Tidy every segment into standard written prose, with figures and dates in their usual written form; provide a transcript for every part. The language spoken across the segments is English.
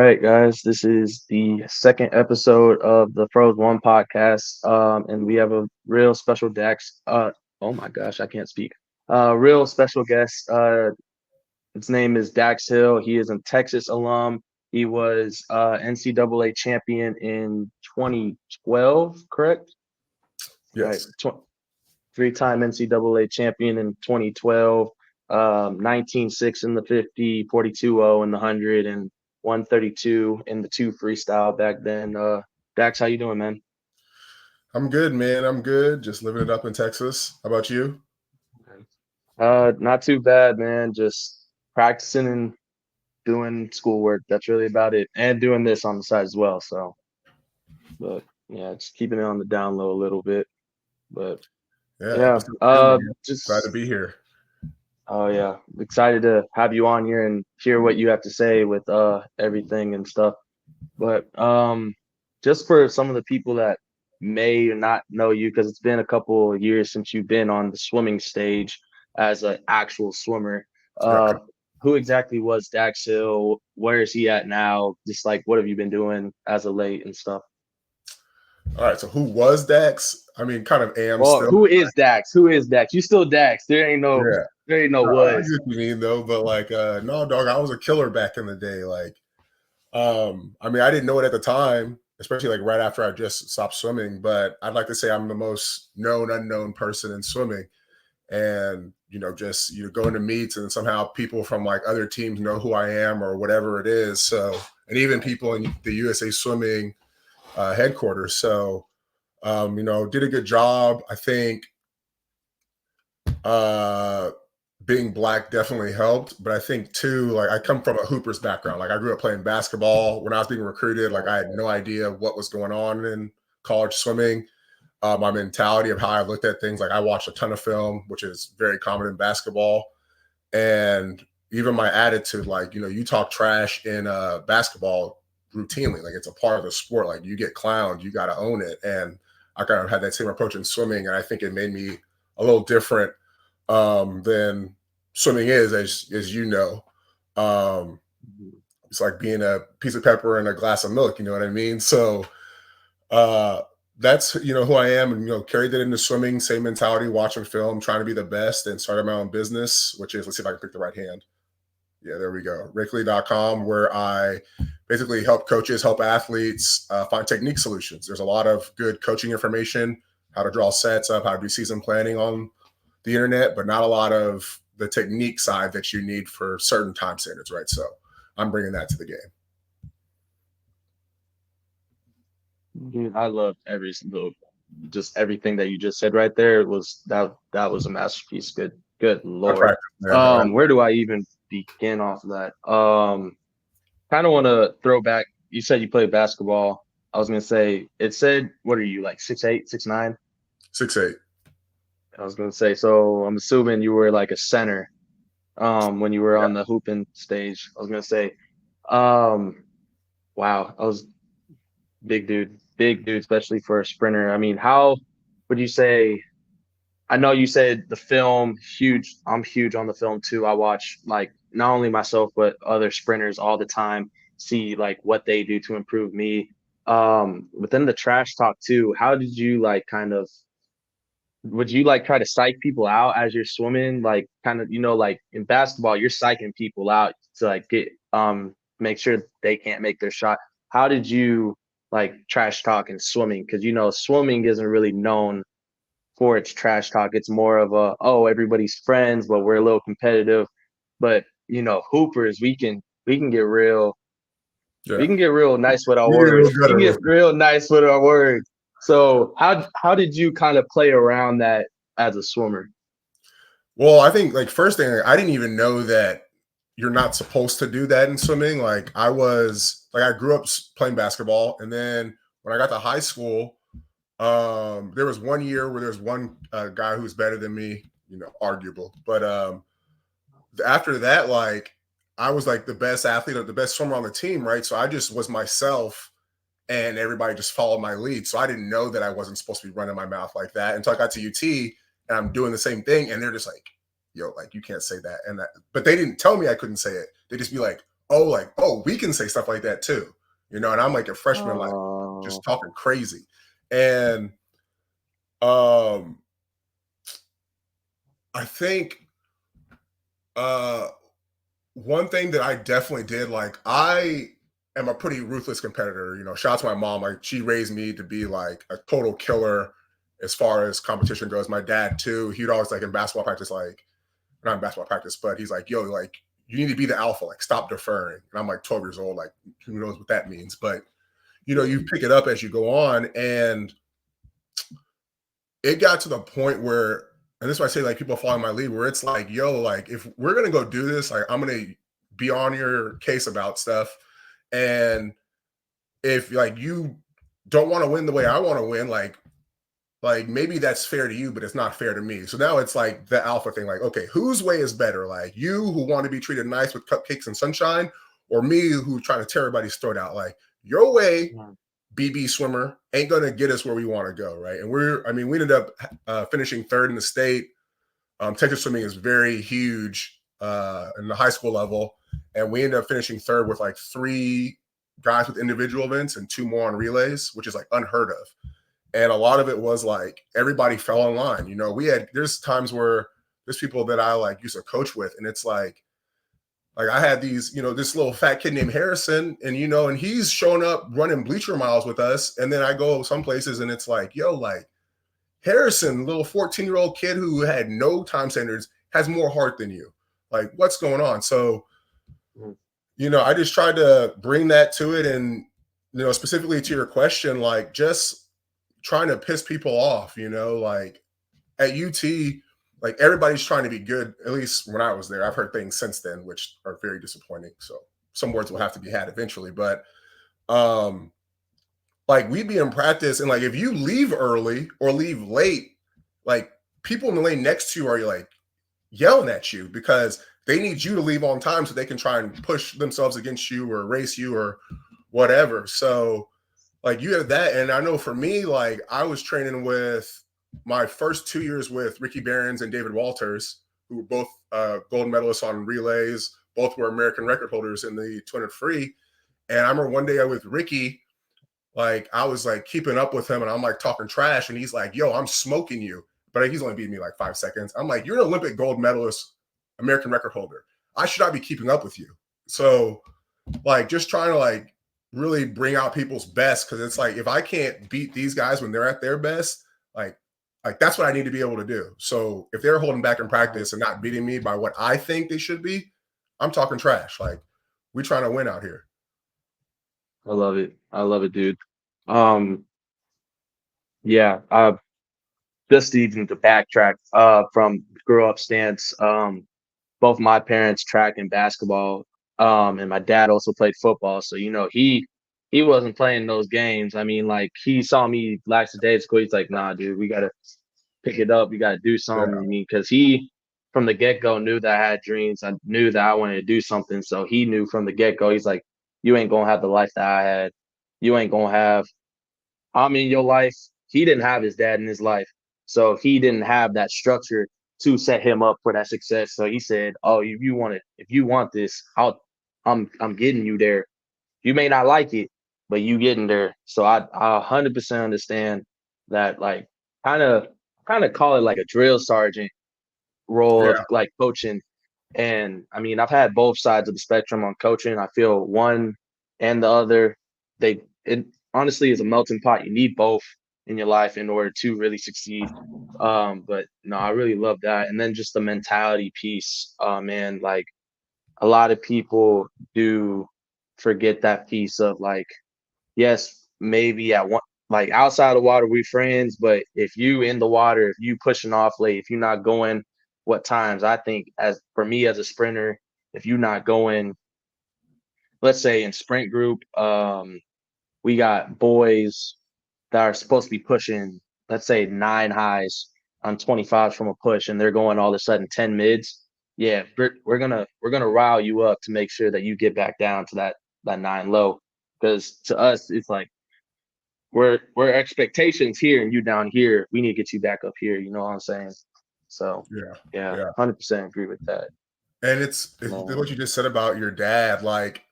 right, guys. This is the second episode of the Froz-Øne podcast, and we have a real special Dax. Oh my gosh, I can't speak. Real special guest. His name is Dax Hill. He is a Texas alum. He was NCAA champion in 2012, correct? Right. Yes. Three-time NCAA champion in 2012. 19.6 in the 50, 42.0 in the 100, and 132 in the 2 freestyle back then. Dax, how you doing, man? I'm good, man. I'm good. Just living it up in Texas. How about you? Not too bad, man. Just practicing and doing schoolwork. That's really about it. And doing this on the side as well. So, but yeah, just keeping it on the down low a little bit. But Yeah, yeah, episode 2, man. Glad to just be here. oh yeah, excited to have you on here and hear what you have to say with everything and stuff. But just for some of the people that may not know you, because it's been a couple of years since you've been on the swimming stage as an actual swimmer. Right. Uh, who exactly was Dax Hill? Where is he at now? Just like what have you been doing as of late and stuff? All right. So who was Dax? I mean, kind of am Well, still. who is Dax? Who is Dax? You still Dax. Yeah. There ain't no I was. get what you mean though, but no, dog. I was a killer back in the day. I mean, I didn't know it at the time, especially like right after I just stopped swimming. But I'd like to say I'm the most known unknown person in swimming. And just going to meets and somehow people from like other teams know who I am or whatever it is. So, and even people in the USA Swimming headquarters. So, did a good job. I think being black definitely helped, but I think too, like I come from a Hoopers background. Like I grew up playing basketball. When I was being recruited, like I had no idea what was going on in college swimming. My mentality of how I looked at things, like I watched a ton of film, which is very common in basketball. And even my attitude, like, you talk trash in basketball routinely, like it's a part of the sport. Like you get clowned, you got to own it. And I kind of had that same approach in swimming. And I think it made me a little different than swimming is, as you know. It's like being a piece of pepper and a glass of milk, you know what I mean? So that's who I am, and carried that into swimming. Same mentality, watching film, trying to be the best, and started my own business, which is, let's see if I can pick the right hand. Yeah, there we go. Rickley.com, where I basically help coaches, help athletes find technique solutions. There's a lot of good coaching information, how to draw sets up, how to do season planning on the internet, but not a lot of the technique side that you need for certain time standards, right? So I'm bringing that to the game. Dude, I love just everything that you just said right there was that was a masterpiece. Good I Lord. practice, man. Where do I even begin off of that? Kind of want to throw back. You said you played basketball. I was gonna say it said, what are you, like 6'8", 6'9"? 6'8". I was gonna say, so I'm assuming you were like a center when you were Yeah. on the hooping stage. I was gonna say, um, wow, I was big dude, especially for a sprinter. I mean, how would you say? I know you said the film huge. I'm huge on the film too. I watch like not only myself but other sprinters all the time. See like what they do to improve me. Within the trash talk too. How did you like kind of? Would you like try to psych people out as you're swimming? Like kind of like in basketball, you're psyching people out to like get make sure they can't make their shot. How did you like trash talk in swimming? Because swimming isn't really known for its trash talk. It's more of a, oh, everybody's friends, but we're a little competitive. But hoopers, we can get real Yeah. nice with our You get real words. We can guttural. get real nice with our words. So how did you kind of play around that as a swimmer? Well, I think like first thing, I didn't even know that you're not supposed to do that in swimming. Like I grew up playing basketball, and then when I got to high school, there was one year where there's one guy who's better than me, arguable. But after that, like I was like the best athlete or the best swimmer on the team, right? So I just was myself, and everybody just followed my lead. So I didn't know that I wasn't supposed to be running my mouth like that until I got to UT, and I'm doing the same thing, and they're just like, yo, like you can't say that and that. But they didn't tell me I couldn't say it. They just be like, oh, like, oh, we can say stuff like that too, you know. And I'm like a freshman, like Oh, just talking crazy. And um, I think uh, one thing that I definitely did, like, I am a pretty ruthless competitor. You know, shout out to my mom. Like, she raised me to be like a total killer as far as competition goes. My dad too. He'd always like in basketball practice, like not in basketball practice, but he's like, yo, like you need to be the alpha, like stop deferring. And I'm like 12 years old, like who knows what that means? But you know, yeah. you pick it up as you go on, and it got to the point where, and this is why I say like people follow my lead, where it's like, yo, like if we're gonna go do this, like I'm gonna be on your case about stuff. And if like you don't want to win the way I want to win, like maybe that's fair to you, but it's not fair to me. So now it's like the alpha thing, like, okay, whose way is better? Like you who want to be treated nice with cupcakes and sunshine, or me who trying to tear everybody's throat out? Like your way, Yeah. BB swimmer, ain't gonna get us where we want to go, right? And I mean, we ended up finishing third in the state. Texas swimming is very huge in the high school level, and we ended up finishing third with like 3 guys with individual events and 2 more on relays, which is like unheard of. And a lot of it was like everybody fell in line. You know, there's times where there's people that I like used to coach with, and it's like I had these, you know, this little fat kid named Harrison, and you know, and he's showing up running bleacher miles with us. And then I go some places and it's like, yo, like Harrison, little 14-year-old kid who had no time standards, has more heart than you. Like, what's going on? So, Mhm. you know, I just tried to bring that to it. And, you know, specifically to your question, like just trying to piss people off, you know, like at UT, like everybody's trying to be good. At least when I was there, I've heard things since then, which are very disappointing. So some words will have to be had eventually. But um, like we'd be in practice, and like if you leave early or leave late, like people in the lane next to you are like yelling at you because they need you to leave on time so they can try and push themselves against you or race you or whatever. So like you have that. And I know for me, like I was training with my first 2 years with Ricky Behrens and David Walters, who were both gold medalists on relays. Both were American record holders in the 200 free. And I remember one day I with Ricky, like I was like keeping up with him and I'm like talking trash. And he's like, yo, I'm smoking you. But he's only beating me like 5 seconds. I'm like, you're an Olympic gold medalist, American record holder. I should not be keeping up with you. So like just trying to like really bring out people's best, because it's like if I can't beat these guys when they're at their best, like that's what I need to be able to do. So if they're holding back in Right. practice and not beating me by what I think they should be, I'm talking trash. Like we trying to win out here. I love it. I love it, dude. Um, yeah, just even to backtrack, from grow up stance, both my parents track and basketball, and my dad also played football. So, you know, he wasn't playing those games. I mean, like he saw me lackadaisical. He's like, nah, dude, we gotta pick it up. We gotta do Yeah, something. I mean, because he from the get go knew that I had dreams. I knew that I wanted to do something. So he knew from the get go. He's like, you ain't gonna have the life that I had. You ain't gonna have I'm in your life. He didn't have his dad in his life. So he didn't have that structure to set him up for that success. So he said, "Oh, if you want this, I'm getting you there. You may not like it, but you getting there." So I 100% understand that, like kind of kind of call it like a drill sergeant role of yeah, like coaching. And I mean, I've had both sides of the spectrum on coaching. I feel one and the other, it honestly is a melting pot. You need both in your life in order to really succeed. But no, I really love that. And then just the mentality piece, man, like a lot of people do forget that piece of like, yes, maybe at one like outside the water we friends, but if you in the water, if you pushing off late, if you're not going what times, I think as for me as a sprinter, if you're not going, let's say in sprint group, we got boys that are supposed to be pushing, let's say 9 highs on 25s from a push, and they're going all of a sudden 10 mids. Yeah, we're gonna rile you up to make sure that you get back down to that 9 low. Because to us, it's like we're expectations here and you down here. We need to get you back up here. You know what I'm saying? So yeah, yeah, yeah. 100% agree with that. And it's what you just said about your dad. Like,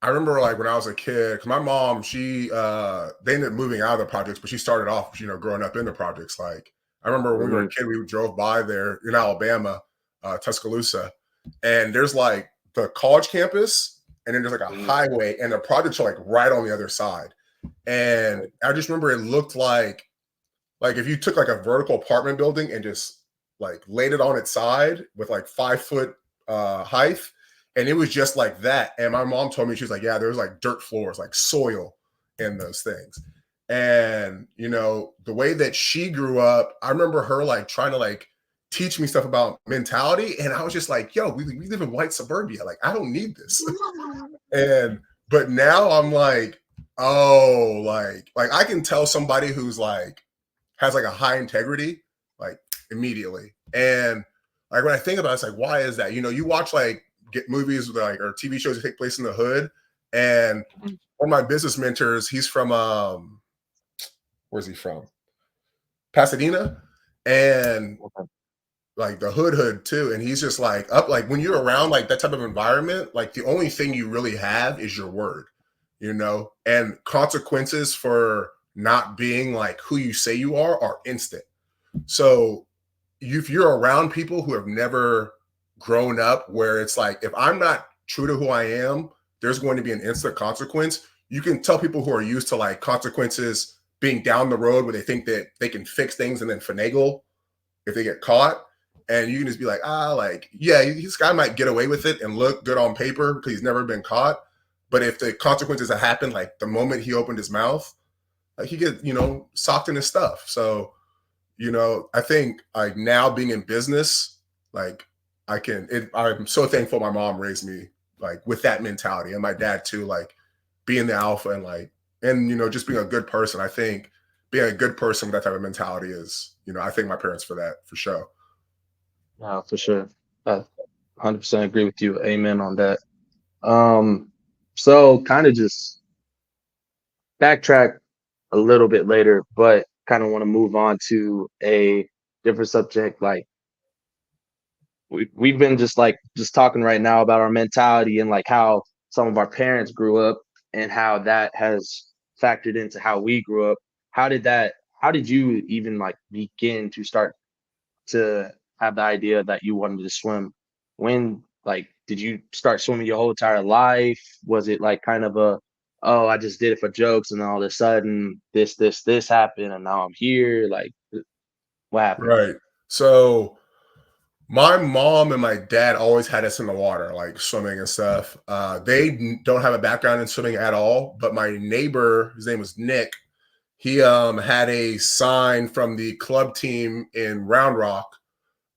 I remember like when I was a kid, because my mom, she they ended up moving out of the projects, but she started off, growing up in the projects. Like, I remember when we were a kid, we drove by there in Alabama, Tuscaloosa, and there's like the college campus, and then there's like a highway, and the projects are like right on the other side. And I just remember it looked like if you took like a vertical apartment building and just like laid it on its side with like 5 foot height, and it was just like that. And my mom told me, she was like, yeah, there was like dirt floors, like soil in those things. And the way that she grew up, I remember her like trying to like teach me stuff about mentality, and I was just like, yo, we live in white suburbia, like I don't need this. But now I'm like, oh, like I can tell somebody who's like has like a high integrity like immediately. And like when I think about it, it's like, why is that? You watch like get movies like or TV shows that take place in the hood. And one of my business mentors, he's from where's he from? Pasadena. And like the hood too. And he's just like up, like when you're around like that type of environment, like the only thing you really have is your word, and consequences for not being like who you say you are instant. So if you're around people who have never grown up where it's like, if I'm not true to who I am, there's going to be an instant consequence. You can tell people who are used to like consequences being down the road where they think that they can fix things and then finagle if they get caught. And you can just be like, like, yeah, this guy might get away with it and look good on paper because he's never been caught. But if the consequences that happen, like the moment he opened his mouth, like he get, socked in his stuff. So, I think like now being in business, like I'm so thankful my mom raised me like with that mentality, and my dad too, like being the alpha and just being a good person. I think being a good person with that type of mentality is, I thank my parents for that, for sure. No, for sure. I 100% agree with you. Amen on that. So kind of just backtrack a little bit later, but kind of want to move on to a different subject. Like we've been just talking right now about our mentality and like how some of our parents grew up and how that has factored into how we grew up. How did you even like begin to start to have the idea that you wanted to swim? When, like, did you start swimming your whole entire life? Was it like kind of oh, I just did it for jokes and all of a sudden this happened and now I'm here? Like, what happened? Right. So my mom and my dad always had us in the water, like swimming and stuff. They don't have a background in swimming at all, but my neighbor, his name was Nick, he had a sign from the club team in Round Rock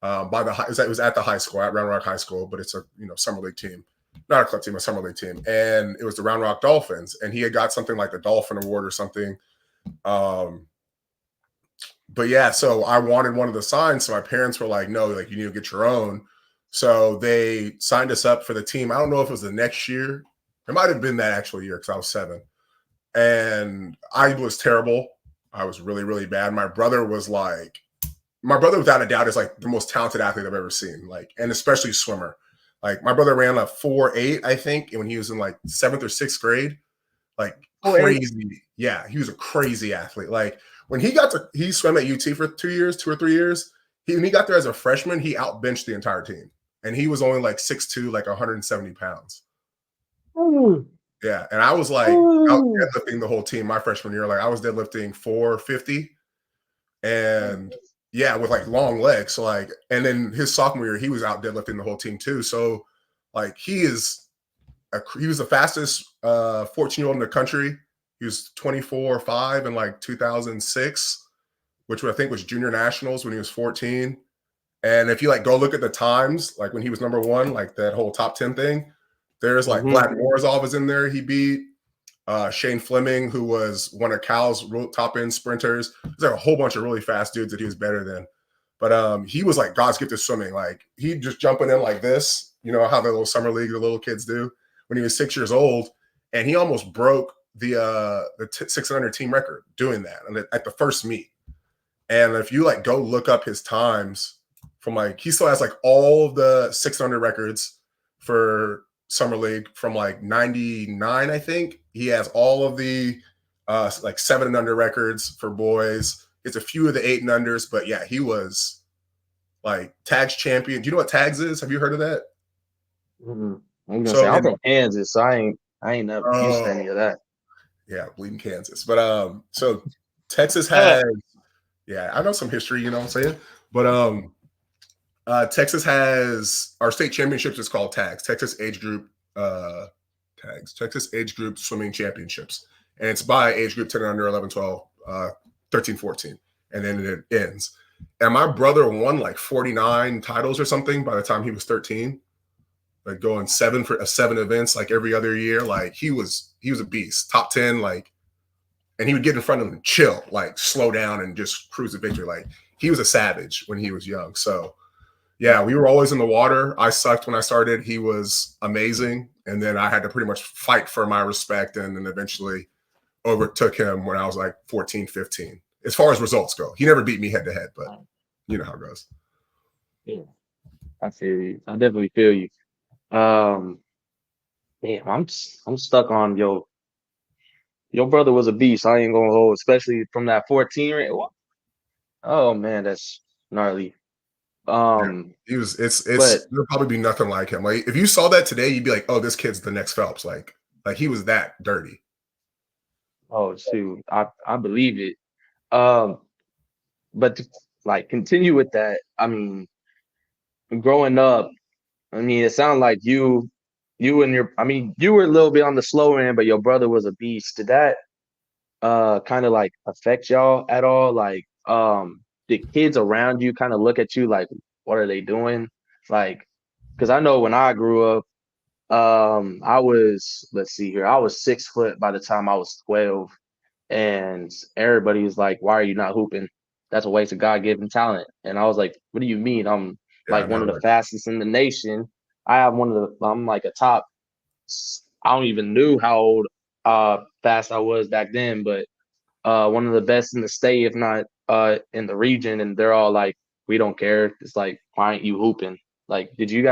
it was at the high school, at Round Rock High School, but it's a summer league team, not a club team, a summer league team, and it was the Round Rock Dolphins, and he had got something like the Dolphin Award or something. But yeah, so I wanted one of the signs. So my parents were like, no, like you need to get your own. So they signed us up for the team. I don't know if it was the next year. It might have been that actual year because I was 7. And I was terrible. I was really, really bad. My brother, without a doubt, is like the most talented athlete I've ever seen. Like, and especially swimmer. Like my brother ran a 4.8, I think, when he was in like 7th or 6th grade. Like crazy. Yeah, he was a crazy athlete. Like when he swam at UT for 2 or 3 years. When he got there as a freshman, he outbenched the entire team. And he was only like 6'2", like 170 pounds. Ooh. Yeah. And I was like out deadlifting the whole team my freshman year. Like I was deadlifting 450. And yeah, with like long legs. So like, and then his sophomore year, he was out deadlifting the whole team too. So like he was the fastest 14-year-old in the country. He was 24.5 in like 2006, which I think was junior nationals when he was 14. And if you like go look at the times, like when he was number 1, like that whole top 10 thing, there's like Vlad Morozov is in there. He beat Shane Fleming, who was one of Cal's top end sprinters. There's like a whole bunch of really fast dudes that he was better than. But he was like God's gift to swimming. Like he just jumping in like this, how the little summer league, the little kids do, when he was 6 years old. And he almost broke the 600 team record doing that at the first meet. And if you like go look up his times from like, he still has like all of the 600 records for summer league from like 99, I think. He has all of the like 7 and under records for boys. It's a few of the 8 and unders, but yeah, he was like tags champion. Do you know what tags is? Have you heard of that? I'm gonna say So I'm from Kansas, so I ain't never used to any of that. Yeah, bleeding Kansas. But so Texas has, yeah, I know some history, you know what I'm saying? But Texas has, our state championships is called tags, Texas age group tags, Texas age group swimming championships. And it's by age group 10 and under, 11, 12, 13, 14. And then it ends. And my brother won like 49 titles or something by the time he was 13. Like going 7 events like every other year. Like he was a beast, top 10, like, and he would get in front of him and chill, like slow down and just cruise the victory. Like he was a savage when he was young. So yeah, we were always in the water. I sucked when I started. He was amazing. And then I had to pretty much fight for my respect, and then eventually overtook him when I was like 14, 15. As far as results go, he never beat me head to head, but you know how it goes. Yeah, I feel you. I definitely feel you. Damn, I'm stuck on your brother was a beast. I ain't gonna hold, especially from that 14 rate. Oh man, that's gnarly. He was, But there'll probably be nothing like him. Like if you saw that today, you'd be like, oh, this kid's the next Phelps. Like he was that dirty. oh shoot, I believe it. Um, but to like continue with that, I mean, growing up, I mean, it sounded like you and your, I mean, you were a little bit on the slower end, but your brother was a beast. Did that kind of like affect y'all at all? Like, did kids around you kind of look at you like, what are they doing? Like, because I know when I grew up, I was, let's see here, I was 6 foot by the time I was 12, and everybody was like, why are you not hooping? That's a waste of God-given talent. And I was like, what do you mean? I'm Yeah, like one of the fastest in the nation. I'm like a top, I don't even knew how old fast I was back then, but one of the best in the state, if not in the region. And they're all like, we don't care. It's like, why aren't you hooping? Like, did you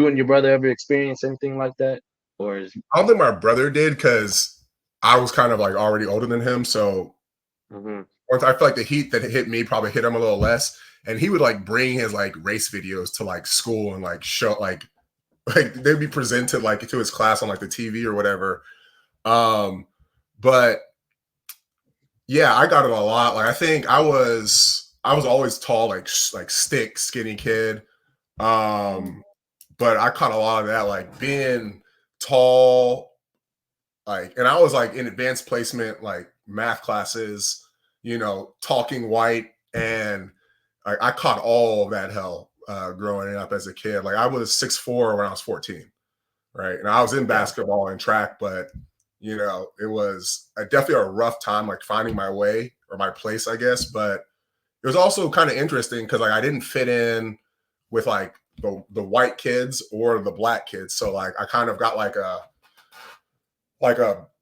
and your brother ever experience anything like that? Or is I don't think my brother did, because I was kind of like already older than him. So once, I feel like the heat that hit me probably hit him a little less. And he would like bring his like race videos to like school and like show like they'd be presented like to his class on like the TV or whatever. But yeah, I got it a lot. Like I think I was always tall, like stick, skinny kid. But I caught a lot of that, like being tall, like, and I was like in advanced placement, like math classes, you know, talking white, and I caught all of that hell growing up as a kid. Like I was 6'4" when I was 14, right? And I was in basketball and track, but you know, it was definitely a rough time, like finding my way or my place, I guess. But it was also kind of interesting because like I didn't fit in with like the white kids or the black kids. So like I kind of got like a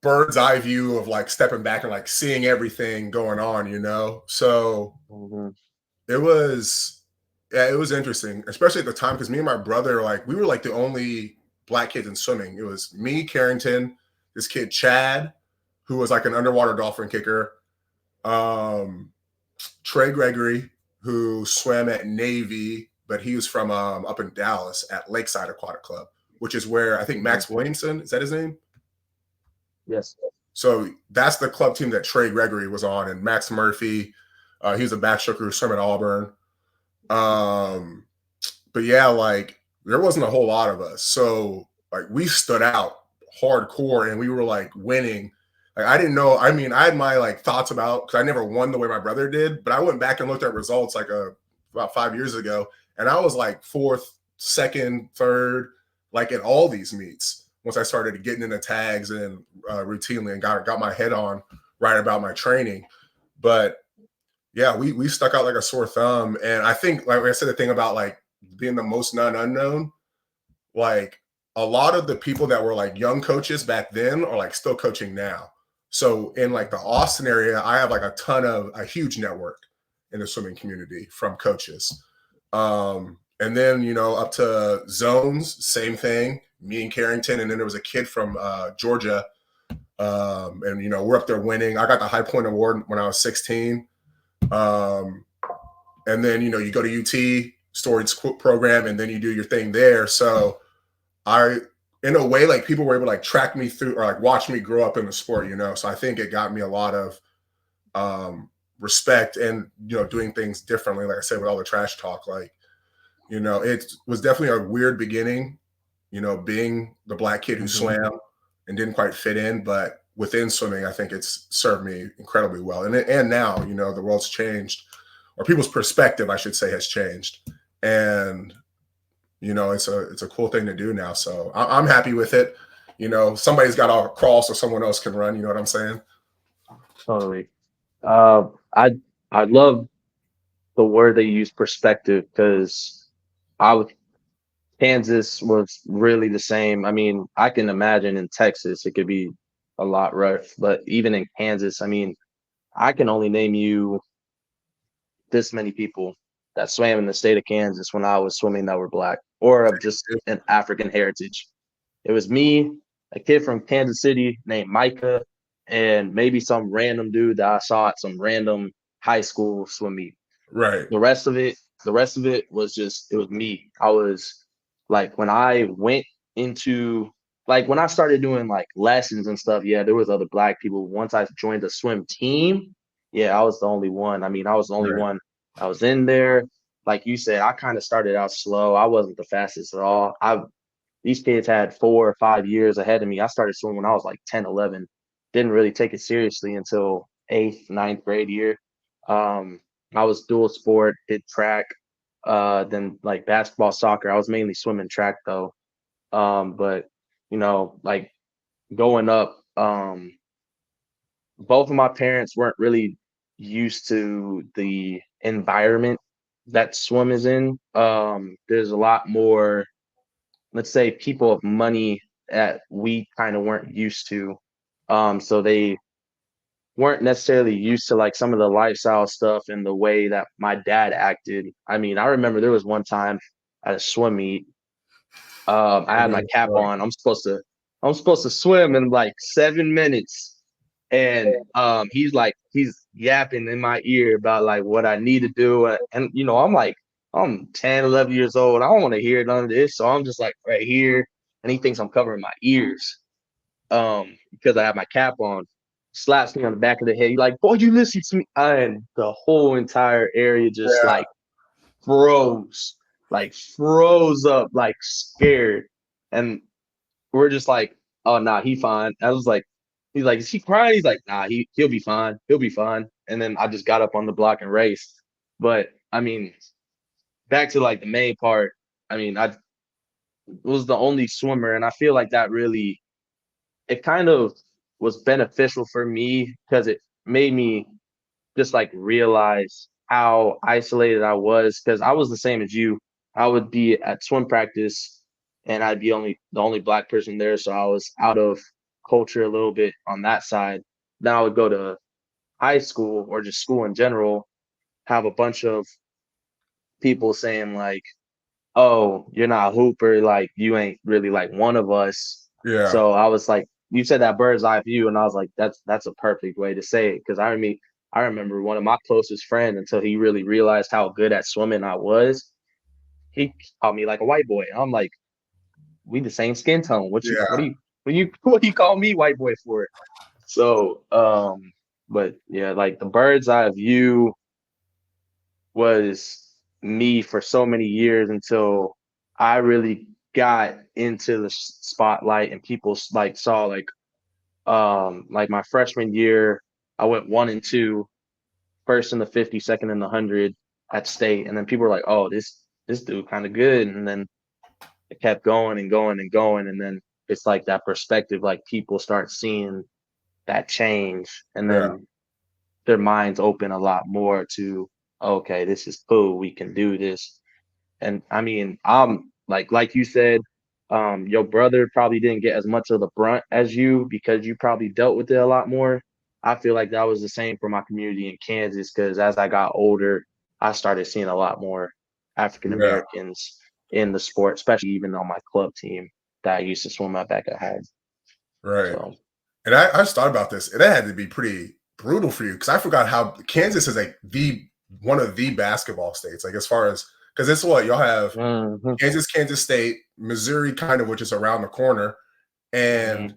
bird's eye view of like stepping back and like seeing everything going on, you know? So it was, yeah, it was interesting, especially at the time, because me and my brother, like we were like the only black kids in swimming. It was me, Carrington, this kid, Chad, who was like an underwater dolphin kicker, Trey Gregory, who swam at Navy, but he was from up in Dallas at Lakeside Aquatic Club, which is where I think Max Williamson, is that his name? Yes. So that's the club team that Trey Gregory was on, and Max Murphy, he was a backstroker who swam at Auburn. But yeah, like there wasn't a whole lot of us, so like we stood out hardcore, and we were like winning. Like I didn't know. I mean, I had my like thoughts about, because I never won the way my brother did, but I went back and looked at results like about 5 years ago, and I was like fourth, second, third, like at all these meets. Once I started getting into tags and routinely and got my head on right about my training. But yeah, we stuck out like a sore thumb. And I think, like I said, the thing about like being the most unknown, like a lot of the people that were like young coaches back then are like still coaching now. So in like the Austin area, I have like a huge network in the swimming community from coaches. And then, up to zones, same thing, me and Carrington. And then there was a kid from Georgia. And, we're up there winning. I got the High Point Award when I was 16. And then, you go to UT, storied program, and then you do your thing there. So in a way, like people were able to like track me through or like watch me grow up in the sport, So I think it got me a lot of respect and, doing things differently. Like I said, with all the trash talk, like, it was definitely a weird beginning, being the black kid who swam and didn't quite fit in. But within swimming, I think it's served me incredibly well. And now, the world's changed, or people's perspective, I should say, has changed. And, it's a cool thing to do now. So I'm happy with it. Somebody's got to crawl so someone else can run. You know what I'm saying? Totally. I love the word that you use, perspective, because Kansas was really the same. I mean, I can imagine in Texas it could be a lot rough, but even in Kansas, I mean, I can only name you this many people that swam in the state of Kansas when I was swimming that were black or of just an African heritage. It was me, a kid from Kansas City named Micah, and maybe some random dude that I saw at some random high school swim meet. Right. The rest of it was just, it was me. I was like, when I went into, like, when I started doing like lessons and stuff, yeah, there was other black people. Once I joined the swim team, yeah, I was the only one. I mean, I was the only one. I was in there. Like you said, I kind of started out slow. I wasn't the fastest at all. These kids had 4 or 5 years ahead of me. I started swimming when I was like 10, 11. Didn't really take it seriously until 8th, 9th grade year. I was dual sport, did track, then like basketball, soccer. I was mainly swimming track though. But like going up, both of my parents weren't really used to the environment that swim is in. There's a lot more, let's say, people of money that we kind of weren't used to. So they weren't necessarily used to like some of the lifestyle stuff and the way that my dad acted. I mean, I remember there was one time at a swim meet, I had my cap on. I'm supposed to swim in like 7 minutes. And he's yapping in my ear about like what I need to do. And I'm like, I'm 10, 11 years old. I don't want to hear none of this. So I'm just like right here. And he thinks I'm covering my ears because I have my cap on. Slaps me on the back of the head. He's like, boy, you listen to me. And the whole entire area just like froze up, like scared. And we're just like, oh, nah, he fine. I was like, he's like, is he crying? He's like, nah, he'll be fine. He'll be fine. And then I just got up on the block and raced. But I mean, back to like the main part, I mean, I was the only swimmer, and I feel like that really, it kind of was beneficial for me because it made me just like realize how isolated I was, because I was the same as you. I would be at swim practice and I'd be the only black person there. So I was out of culture a little bit on that side. Then I would go to high school or just school in general, have a bunch of people saying like, oh, you're not a hooper, like you ain't really like one of us. Yeah. So I was like, you said that bird's eye view, and I was like, that's a perfect way to say it. Because I remember one of my closest friends, until he really realized how good at swimming I was, he called me like a white boy. I'm like, we the same skin tone. What do you call me white boy for? So but yeah, like the bird's eye view was me for so many years until I really got into the spotlight and people like saw like my freshman year, I went 1 and 2, first in the 50, second in the 100 at state, and then people were like, oh, this dude kind of good. And then it kept going and going and going, and then it's like that perspective, like people start seeing that change, and then their minds open a lot more to, okay, this is cool, we can do this. And I mean, I'm like you said, your brother probably didn't get as much of the brunt as you because you probably dealt with it a lot more. I feel like that was the same for my community in Kansas, because as I got older, I started seeing a lot more African Yeah, Americans in the sport, especially even on my club team that I used to swim at back at home. right. So And I just thought about this, and that had to be pretty brutal for you because I forgot how Kansas is like the one of the basketball states, like as far as because it's what y'all have mhm, Kansas, Kansas State, Missouri, kind of which is around the corner, and mhm.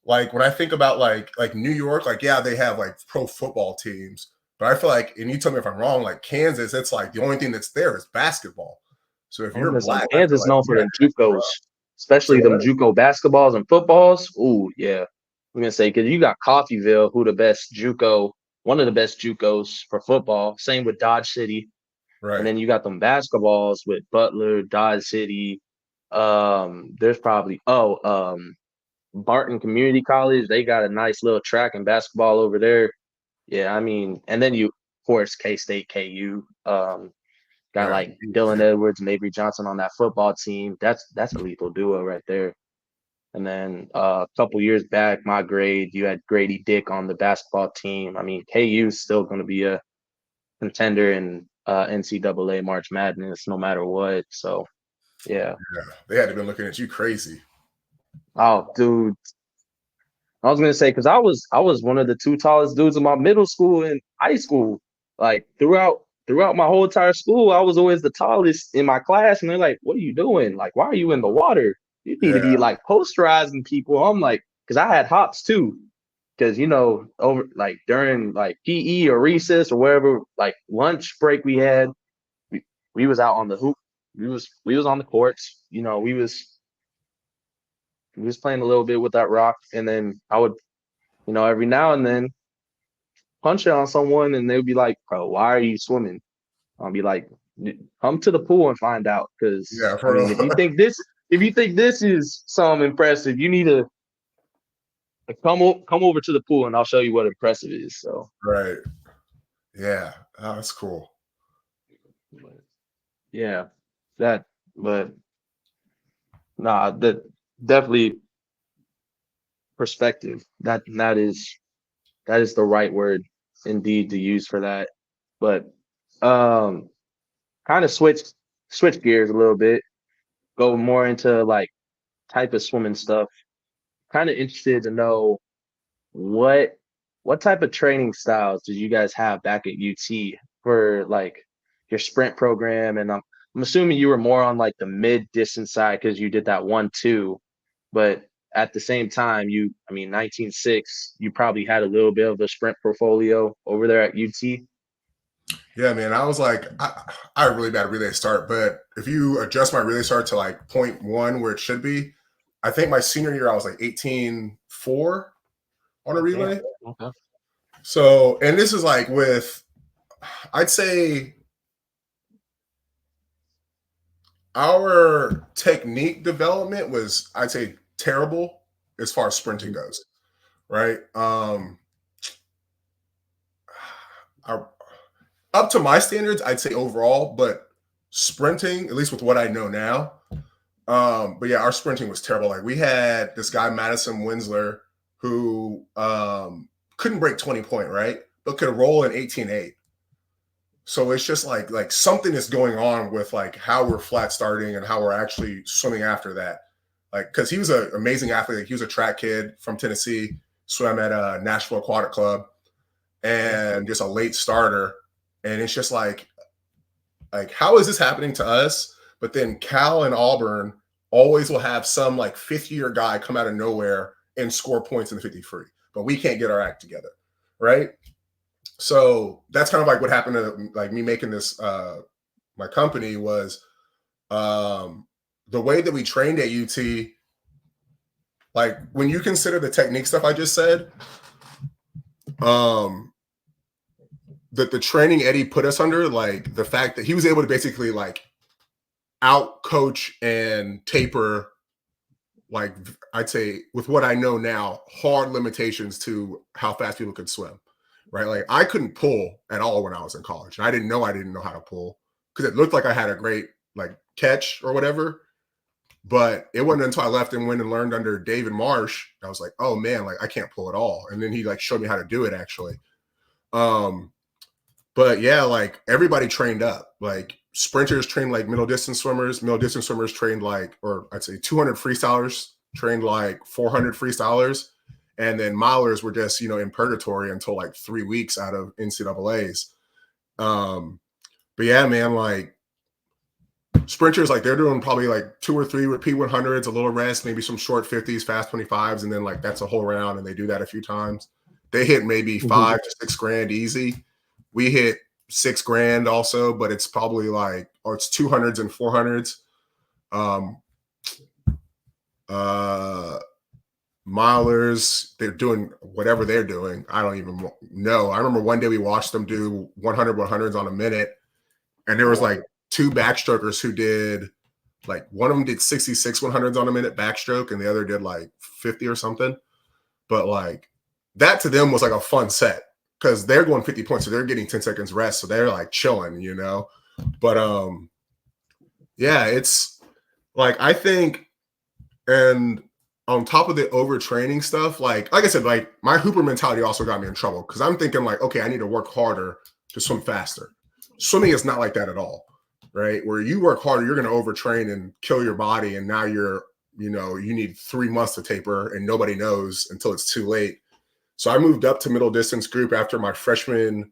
like when I think about like New York, like yeah, they have like pro football teams, but I feel like, and you tell me if I'm wrong, like Kansas, it's like the only thing that's there is basketball. So if I was you're gonna say black, I feel Kansas like known you for had them to make it JUCOs, rough. Say especially them what? JUCO basketballs and footballs. Ooh, yeah. I'm gonna say because you got Coffeyville, who the best JUCO, one of the best JUCOs for football. Same with Dodge City, and Right. then you got them basketballs with Butler, Dodge City. There's probably Barton Community College. They got a nice little track and basketball over there. Yeah, I mean, and then you, of course, K State, KU. Got Yeah. like Dylan Edwards and Avery Johnson on that football team. That's a lethal duo right there. And then a couple years back, my grade, you had Grady Dick on the basketball team. I mean, KU is still going to be a contender in NCAA March Madness, no matter what. So yeah. Yeah. They had to been looking at you crazy. Oh, dude, I was gonna say because I was one of the two tallest dudes in my middle school and high school. Like throughout my whole entire school, I was always the tallest in my class, and they're like, "What are you doing? Like, why are you in the water? You need to Yeah. be like posterizing people." I'm like, because I had hops too, because over like during like PE or recess or wherever like lunch break we had, we, we was out on the hoop, we was on the courts, we was playing a little bit with that rock, and then I would every now and then punch it on someone and they'd be like, bro, why are you swimming? I'll be like, come to the pool and find out. Cause Yeah, I for mean, real. if you think this is something impressive, you need to come over to the pool and I'll show you what impressive is. So Right. Yeah. Oh, that's cool. but yeah, that, but nah, that definitely perspective. That is the right word indeed to use for that. But um kind of switch gears a little bit, go more into like type of swimming stuff. Kind of interested to know what what type of training styles did you guys have back at UT for like your sprint program? And I'm assuming you were more on like the mid distance side because you did that 1-2, but at the same time, I mean 19.6, you probably had a little bit of a sprint portfolio over there at UT. Yeah, man. I was like, I had a really bad relay start, but if you adjust my relay start to like point one where it should be, I think my senior year I was like 18.4 on a Oh, damn. relay. Okay. So, and this is like with, I'd say our technique development was, I'd say, terrible as far as sprinting Mhm. goes, right? Our, up to my standards, I'd say overall, but sprinting, at least with what I know now, but yeah, our sprinting was terrible. Like we had this guy, Madison Winsler, who couldn't break 20 point, right? But could roll an 18.8. So it's just like something is going on with like how we're flat starting and how we're actually swimming after that. Like, because he was an amazing athlete. Like, he was a track kid from Tennessee, swam at a Nashville Aquatic Club, Okay. and just a late starter. And it's just like how is this happening to us? But then Cal and Auburn always will have some like fifth year guy come out of nowhere and score points in the 50 free, but we can't get our act together, right? So that's kind of like what happened to like me making this my company was the way that we trained at UT. Like when you consider the technique stuff I just said, um, that the training Eddie put us under, like the fact that he was able to basically like out coach and taper, like I'd say with what I know now, hard limitations to how fast people could swim, right? Like I couldn't pull at all when I was in college. And I didn't know how to pull because it looked like I had a great like catch or whatever. But it wasn't until I left and went and learned under David Marsh, I was like, oh man, like I can't pull at all. And then he like showed me how to do it actually. But yeah, like everybody trained up. Like sprinters train like middle distance swimmers. Middle distance swimmers trained like, or I'd say 200 freestylers trained like 400 freestylers. And then milers were just, in purgatory until like 3 weeks out of NCAAs. But yeah, man, like sprinters, like they're doing probably like 2 or 3 repeat 100s, a little rest, maybe some short 50s, fast 25s. And then like that's a whole round. And they do that a few times. They hit maybe 5 to 6 grand easy. We hit 6 grand also, but it's probably like, or it's 200s and 400s. Milers, they're doing whatever they're doing. I don't even know. I remember one day we watched them do 100 100s on a minute, and there was like 2 backstrokers who did like, one of them did 66 100s on a minute backstroke, and the other did like 50 or something. But like that to them was like a fun set because they're going 50 points, so they're getting 10 seconds rest, so they're like chilling, But yeah, it's like, I think, and on top of the overtraining stuff, like I said, like my hooper mentality also got me in trouble because I'm thinking like, okay, I need to work harder to swim faster. Swimming is not like that at all, right? Where you work harder, you're going to overtrain and kill your body, and now you need 3 months to taper, and nobody knows until it's too late. So I moved up to middle distance group after my freshman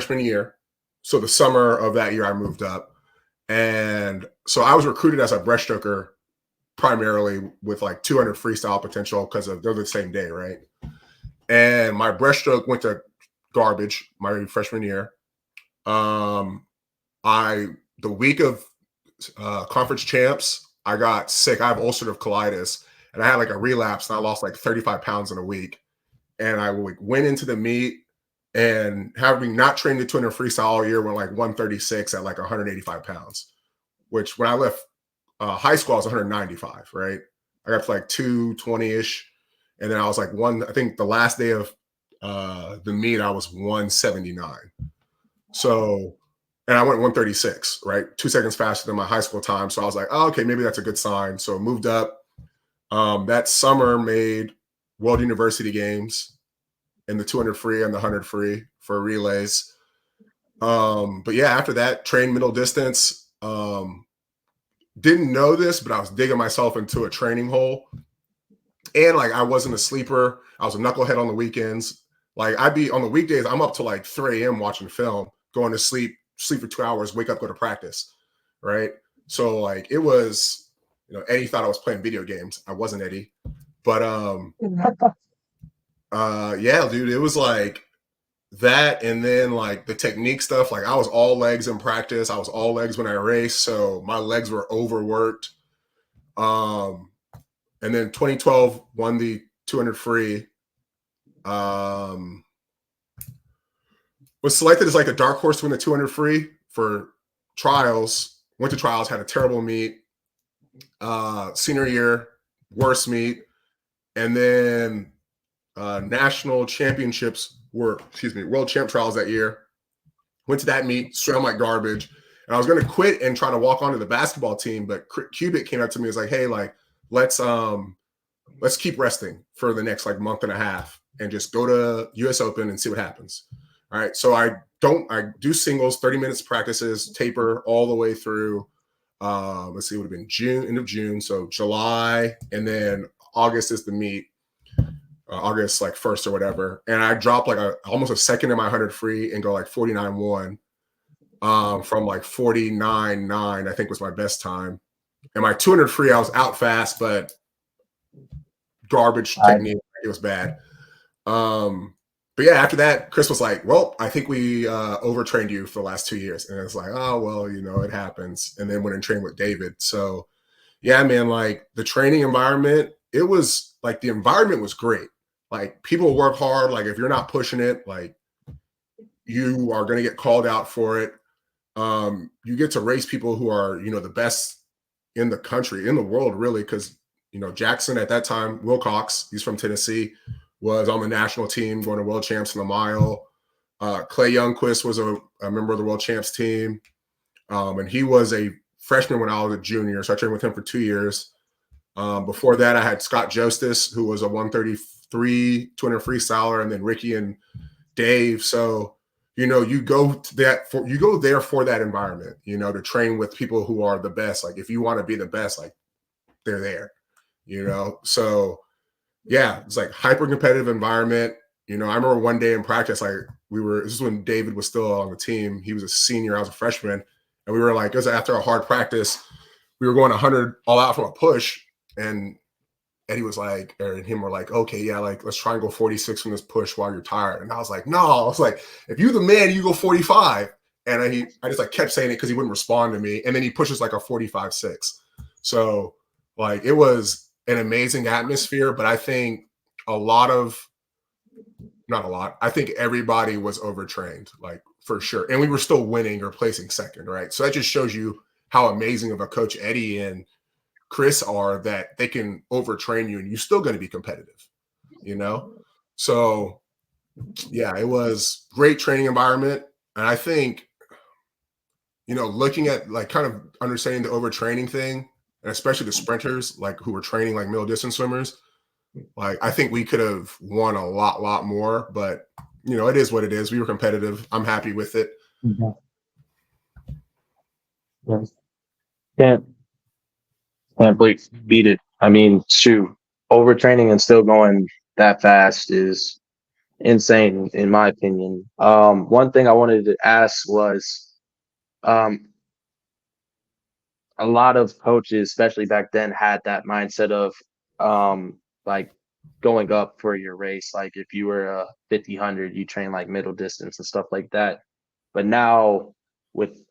year. So the summer of that year, I moved up, and so I was recruited as a breaststroker, primarily with like 200 freestyle potential because they're the same day, right? And my breaststroke went to garbage my freshman year. The week of conference champs, I got sick. I have ulcerative colitis, and I had like a relapse, and I lost like 35 pounds in a week. And I went into the meet, and having not trained the 200 freestyle all year, went like 136 at like 185 pounds, which when I left high school, I was 195, right? I got to like 220-ish. And then I was like I think the last day of the meet, I was 179. So, and I went 136, right? 2 seconds faster than my high school time. So I was like, oh, okay, maybe that's a good sign. So I moved up. That summer made World University Games in the 200 free and the 100 free for relays. But yeah, after that, trained middle distance. Didn't know this, but I was digging myself into a training hole. And like, I wasn't a sleeper. I was a knucklehead on the weekends. Like, I'd be on the weekdays, I'm up to like 3 a.m. watching film, going to sleep for 2 hours, wake up, go to practice. Right. So like, it was, Eddie thought I was playing video games. I wasn't Eddie, but yeah, dude, it was like that. And then like the technique stuff, like I was all legs in practice. I was all legs when I raced. So my legs were overworked. And then 2012 won the 200 free. Was selected as like a dark horse to win the 200 free for trials. Went to trials, had a terrible meet. Senior year, worst meet. And then national championships world champ trials that year. Went to that meet, swam like garbage. And I was going to quit and try to walk onto the basketball team, but Cubic came up to me and was like, hey, like, let's keep resting for the next like month and a half and just go to US Open and see what happens. All right. So I do singles, 30 minutes practices, taper all the way through. Let's see, it would have been end of June. So July, and then August is the meet. August like 1st or whatever. And I dropped like almost a second in my 100 free and go like 49.1 from like 49.9, I think was my best time. And my 200 free, I was out fast, but garbage technique. It was bad. But yeah, after that, Chris was like, well, I think we overtrained you for the last 2 years. And it's like, oh, well, it happens. And then went and trained with David. So yeah, man, like the training environment, it was like the environment was great. Like people work hard. Like if you're not pushing it, like you are going to get called out for it. You get to race people who are, the best in the country, in the world, really. Cause Jackson at that time, Wilcox, he's from Tennessee, was on the national team going to world champs in the mile. Clay Youngquist was a member of the world champs team. And he was a freshman when I was a junior. So I trained with him for 2 years. Before that, I had Scott Jostis, who was a 133 200 freestyler, and then Ricky and Dave. So, you go there for that environment, to train with people who are the best. Like if you want to be the best, like they're there, So yeah, it's like hyper competitive environment. I remember one day in practice, like this is when David was still on the team. He was a senior, I was a freshman. And we were like, it was after a hard practice, we were going 100 all out from a push. And Eddie was like, and him were like, okay, yeah, like let's try and go 46 from this push while you're tired. And I was like, no, I was like, if you're the man, you go 45. And I just like kept saying it because he wouldn't respond to me. And then he pushes like a 45-6. So like it was an amazing atmosphere, but I think I think everybody was overtrained, like for sure. And we were still winning or placing second, right? So that just shows you how amazing of a coach Eddie and Chris are, that they can overtrain you and you're still going to be competitive, So yeah, it was great training environment. And I think, looking at like kind of understanding the overtraining thing, and especially the sprinters, like who were training like middle distance swimmers, like I think we could have won a lot more, but it is what it is. We were competitive. I'm happy with it. Mm-hmm. Yes. Can't beat it. I mean, shoot, overtraining and still going that fast is insane, in my opinion. One thing I wanted to ask was, um, a lot of coaches, especially back then, had that mindset of, like going up for your race. Like if you were a 50-100, you train like middle distance and stuff like that. But now with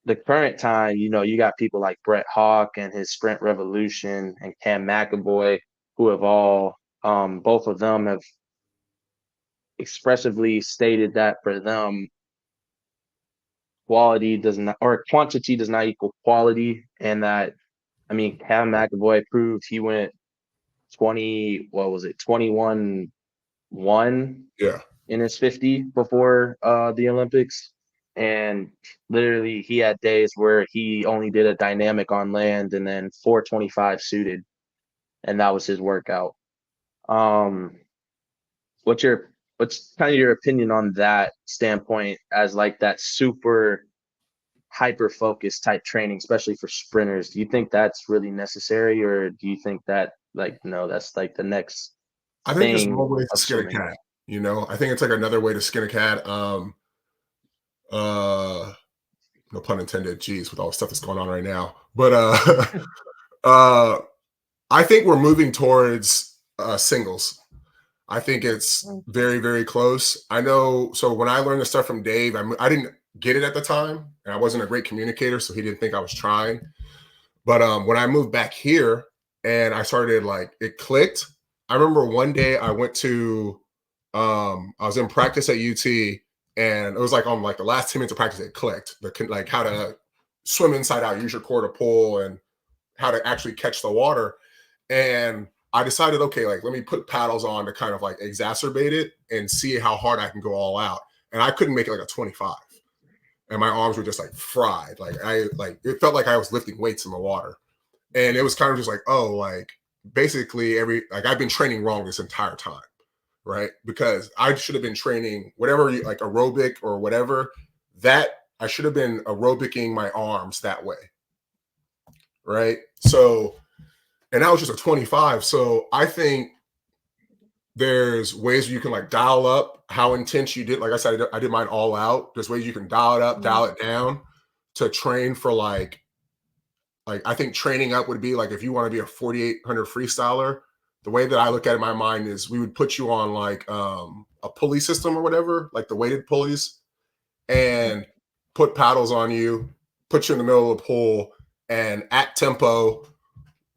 the current time, you got people like Brett Hawk and his Sprint Revolution and Cam McAvoy, who have all, both of them have expressively stated that for them, quality does not, or quantity does not equal quality. And that, I mean, Cam McAvoy proved he went 21-1 Yeah. in his 50 before the Olympics. And literally he had days where he only did a dynamic on land and then 425 suited, and that was his workout. Um, what's kind of your opinion on that standpoint, as like that super hyper focused type training, especially for sprinters? Do you think that's really necessary, or do you think that like no, that's like the next I think there's more thing ways to of skin a swimming? cat. I think it's like another way to skin a cat. Uh, no pun intended. Geez, with all the stuff that's going on right now. But uh, I think we're moving towards singles. I think it's very, very close. I know. So when I learned the stuff from Dave, I didn't get it at the time, and I wasn't a great communicator, so he didn't think I was trying. But when I moved back here and I started, like, it clicked. I remember one day I went to, I was in practice at UT, and it was like on like the last 10 minutes of practice, it clicked. Like how to swim inside out, use your core to pull, and how to actually catch the water. And I decided, okay, like let me put paddles on to kind of like exacerbate it and see how hard I can go all out. And I couldn't make it like a 25. And my arms were just like fried. Like it felt like I was lifting weights in the water. And it was kind of just like, oh, like basically I've been training wrong this entire time. Right. Because I should have been training whatever, like aerobic or whatever, that I should have been aerobicing my arms that way. Right. So, and that was just a 25. So I think there's ways you can like dial up how intense you did. Like I said, I did mine all out. There's ways you can dial it up, dial it down to train for like I think training up would be like, if you want to be a 4,800 freestyler, the way that I look at it in my mind is we would put you on like a pulley system or whatever, like the weighted pulleys, and put paddles on you, put you in the middle of the pool, and at tempo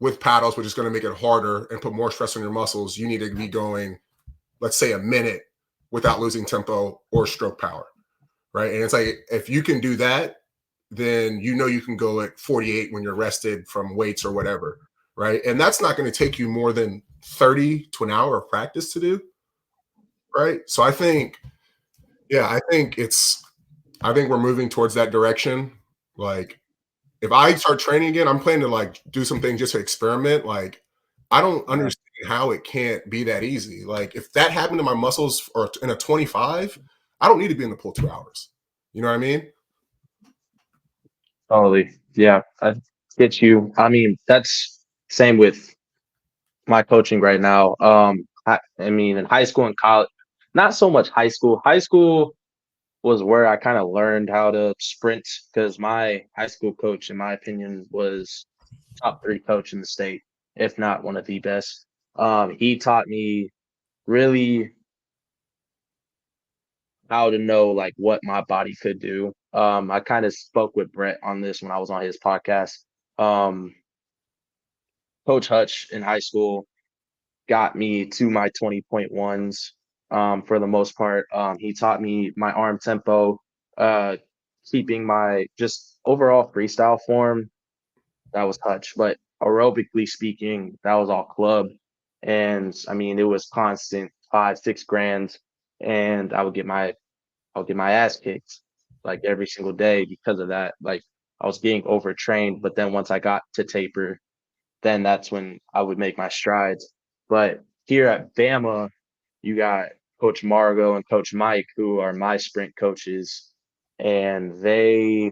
with paddles, which is going to make it harder and put more stress on your muscles, you need to be going, let's say, a minute without losing tempo or stroke power, right? And it's like, if you can do that, then you can go at 48 when you're rested from weights or whatever, right? And that's not going to take you more than 30 to an hour of practice to do, right? So I think we're moving towards that direction. Like, if I start training again, I'm planning to like do some things just to experiment. Like, I don't understand how it can't be that easy. Like, if that happened to my muscles or in a 25, I don't need to be in the pool 2 hours. You know what I mean? Totally. Yeah, I get you. I mean, that's same with my coaching right now. I mean, in high school and college, not so much high school. High school was where I kind of learned how to sprint because my high school coach, in my opinion, was top 3 coach in the state, if not one of the best. He taught me really how to know like what my body could do. I kind of spoke with Brett on this when I was on his podcast. Um, Coach Hutch in high school got me to my 20.1s for the most part. He taught me my arm tempo, uh, keeping my just overall freestyle form. That was Hutch, but aerobically speaking, that was all club. And I mean, it was constant 5, 6 grand, and I would get my ass kicked like every single day because of that. Like I was getting overtrained, but then once I got to taper, then that's when I would make my strides. But here at Bama, you got Coach Margot and Coach Mike, who are my sprint coaches, and they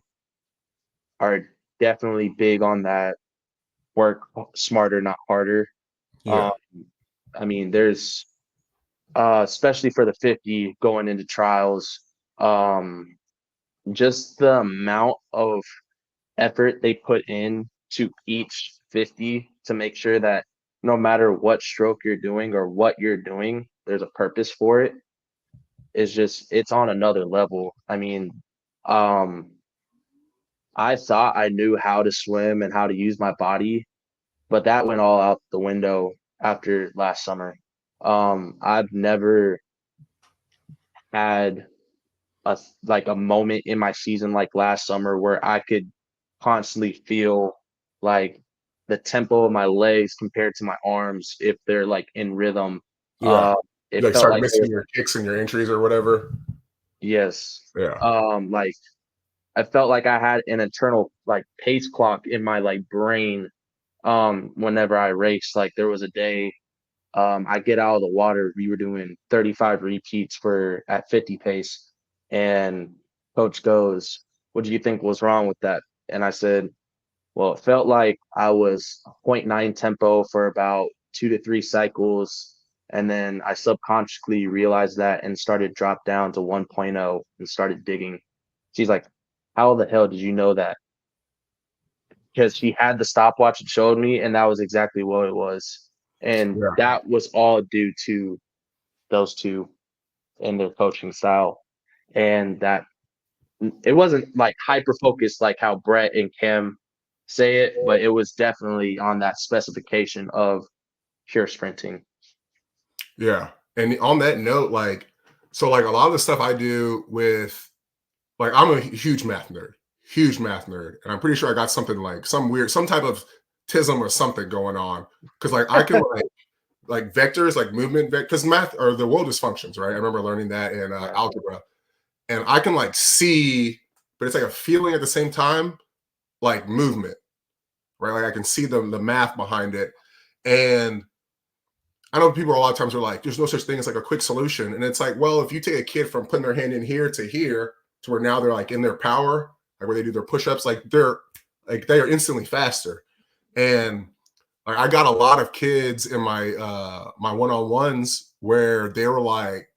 are definitely big on that work smarter, not harder. Yeah. Um, I mean, there's especially for the 50 going into trials, um, just the amount of effort they put in to each 50 to make sure that no matter what stroke you're doing or what you're doing, there's a purpose for it. It's just it's on another level. I mean, um, I thought I knew how to swim and how to use my body, but that went all out the window after last summer. I've never had like a moment in my season like last summer where I could constantly feel like the tempo of my legs compared to my arms if they're like in rhythm. Yeah. You It like felt start like there missing was your kicks and your entries or whatever. yes. Yeah. Like I felt like I had an internal like pace clock in my like brain whenever I raced. Like there was a day I get out of the water, we were doing 35 repeats for at 50 pace. And coach goes, "What do you think was wrong with that?" And I said, "Well, it felt like I was point 0.9 tempo for about 2 to 3 cycles. And then I subconsciously realized that and started drop down to 1.0 and started digging." She's like, "How the hell did you know that?" Because she had the stopwatch and showed me, and that was exactly what it was. And Yeah. that was all due to those two and their coaching style. And that it wasn't like hyper focused like how Brett and Kim say it, but it was definitely on that specification of pure sprinting. Yeah. And on that note, like, so like a lot of the stuff I do with, like, I'm a huge math nerd. And I'm pretty sure I got something like some type of tism or something going on. Cause like I can like vectors, like movement, because math or the world is functions, right? I remember learning that in Yeah. algebra. And I can like see, but it's like a feeling at the same time, like movement, right? Like I can see the math behind it. And I know people a lot of times are like, there's no such thing as like a quick solution. And it's like, well, if you take a kid from putting their hand in here to where now they're like in their power, like where they do their push-ups, like they are instantly faster. And like I got a lot of kids in my my one-on-ones where they were like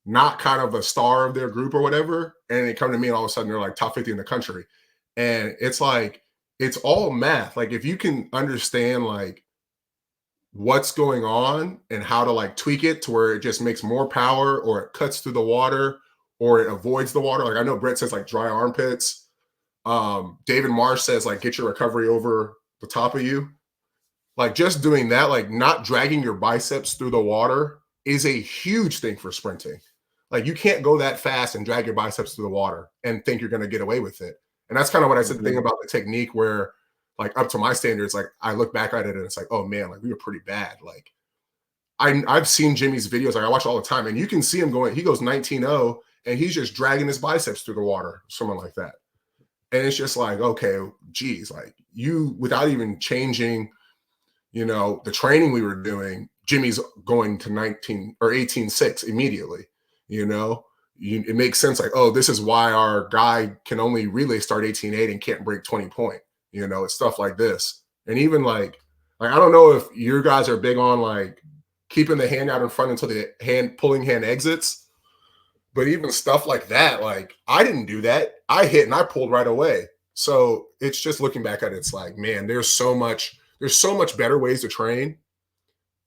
not kind of a star of their group or whatever. And they come to me and all of a sudden they're like top 50 in the country. And it's like, it's all math. Like if you can understand like what's going on and how to like tweak it to where it just makes more power or it cuts through the water or it avoids the water. Like I know Brett says like dry armpits. David Marsh says like get your recovery over the top of you. Like just doing that, like not dragging your biceps through the water is a huge thing for sprinting. Like you can't go that fast and drag your biceps through the water and think you're going to get away with it. And that's kind of what I said, the thing about the technique where like up to my standards, like I look back at it and it's like, oh man, like we were pretty bad. Like I've seen Jimmy's videos, like I watch all the time and you can see him going, he goes 19-0 and he's just dragging his biceps through the water, someone like that. And it's just like, okay, geez, like you, without even changing, you know, the training we were doing, Jimmy's going to 19 or 18.6 immediately, you know, it makes sense. Like, oh, this is why our guy can only relay start 18.8 and can't break 20 point. You know, it's stuff like this. And even like I don't know if your guys are big on like keeping the hand out in front until the pulling hand exits. But even stuff like that, like I didn't do that. I hit and I pulled right away. So it's just looking back at it, it's like, man, there's so much better ways to train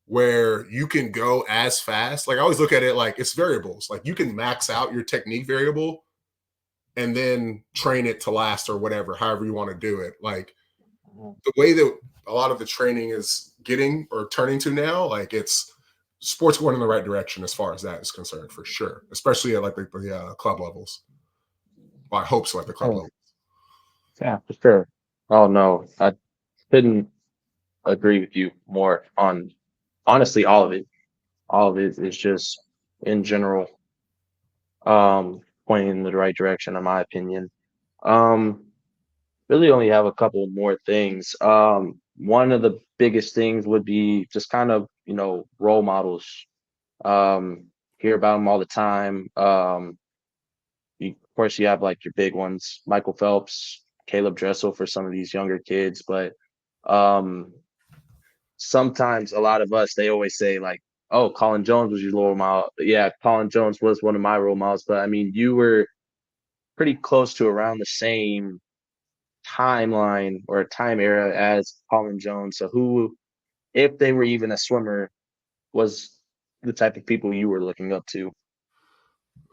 where you can go as fast. Like I always look at it like it's variables. Like you can max out your technique variable and then train it to last or whatever, however you want to do it. Like the way that a lot of the training is getting or turning to now, like it's sports going in the right direction as far as that is concerned, for sure, especially at like the club levels. Well, I hope so at the club level. Yeah, for sure. Oh no, I couldn't agree with you more on honestly all of it. All of it is just in general pointing in the right direction in my opinion. Um really only have a couple more things. One of the biggest things would be just kind of, role models. Hear about them all the time. Of course, you have like your big ones, Michael Phelps, Caleb Dressel for some of these younger kids, but um, sometimes a lot of us they always say like, "Oh, Colin Jones was your role model." Yeah, Colin Jones was one of my role models, but I mean, you were pretty close to around the same timeline or time era as Colin Jones. So who, if they were even a swimmer, was the type of people you were looking up to?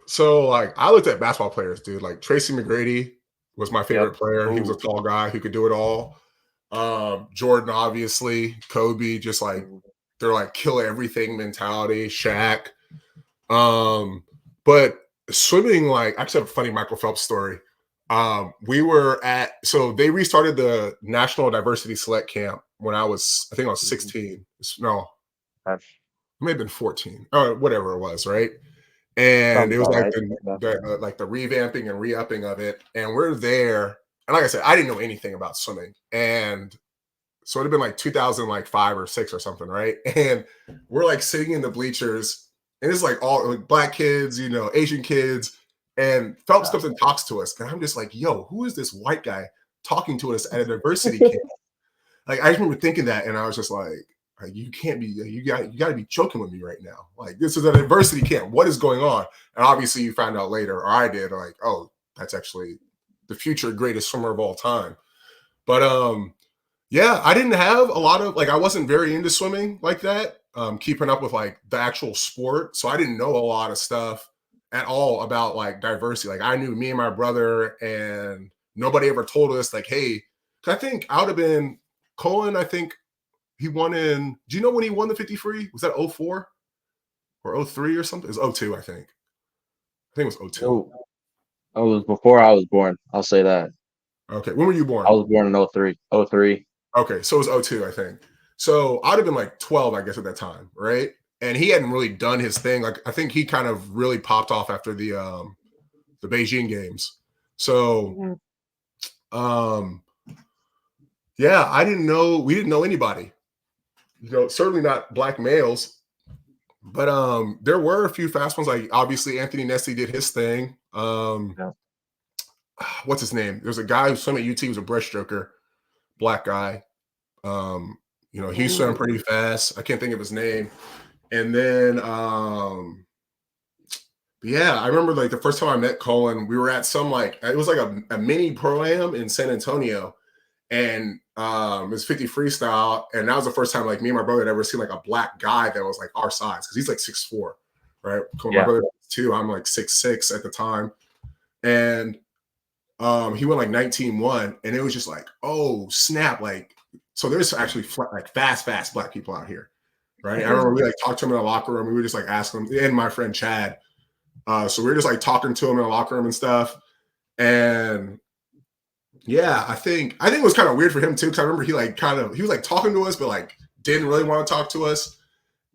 So like I looked at basketball players, dude. Like Tracy McGrady was my favorite Yep. player. He was a Ooh. tall guy who could do it all. Jordan, obviously, Kobe, just like they're like kill everything mentality, Shaq. But swimming, like actually have a funny Michael Phelps story. We were so they restarted the National Diversity Select Camp when I think I was 16. No, it may have been 14 or whatever it was, right? And Sounds it was about like right. like the revamping and re-upping of it. And we're there. And like I said, I didn't know anything about swimming. And so it'd have been like 2005 or 6 or something, right? And we're like sitting in the bleachers, and it's like all like black kids, Asian kids. And Phelps comes and talks to us. And I'm just like, yo, who is this white guy talking to us at a diversity camp? Like I just remember thinking that, and I was just like you can't be, you got to be joking with me right now. Like this is a diversity camp. What is going on? And obviously you found out later, or I did, like, oh, that's actually the future greatest swimmer of all time. But yeah, I didn't have a lot of I wasn't very into swimming like that, keeping up with like the actual sport. So I didn't know a lot of stuff at all about like diversity. Like I knew me and my brother, and nobody ever told us like, hey, I think I would have been Colin, I think he won in, do you know when he won the 50 free? Was that 04 or 03 or something? It was 02, I think. I think it was 02. Oh, it was before I was born. I'll say that. Okay. When were you I born? was born in 03. 03. Okay. So it was 02, I think. So I'd have been like 12, I guess, at that time, right? And he hadn't really done his thing. Like I think he kind of really popped off after the Beijing games. So yeah, we didn't know anybody. Certainly not black males. But there were a few fast ones. Like obviously Anthony Nessie did his thing. What's his name? There's a guy who swam at UT, who was a breaststroker, black guy. He swam pretty fast. I can't think of his name. And then yeah, I remember like the first time I met Colin, we were at some it was like a mini pro-am in San Antonio. And it was 50 freestyle. And that was the first time like me and my brother had ever seen like a black guy that was like our size, because he's like 6'4", right? My brother was 2, I'm like 6'6" at the time. And he went like 19-1, and it was just like, oh snap. Like, so there's actually fast black people out here, right? I remember we like talked to him in the locker room. We were just like asking him, and my friend Chad. So we were just like talking to him in the locker room and stuff. And yeah, I think it was kind of weird for him too, because I remember he was like talking to us, but like didn't really want to talk to us.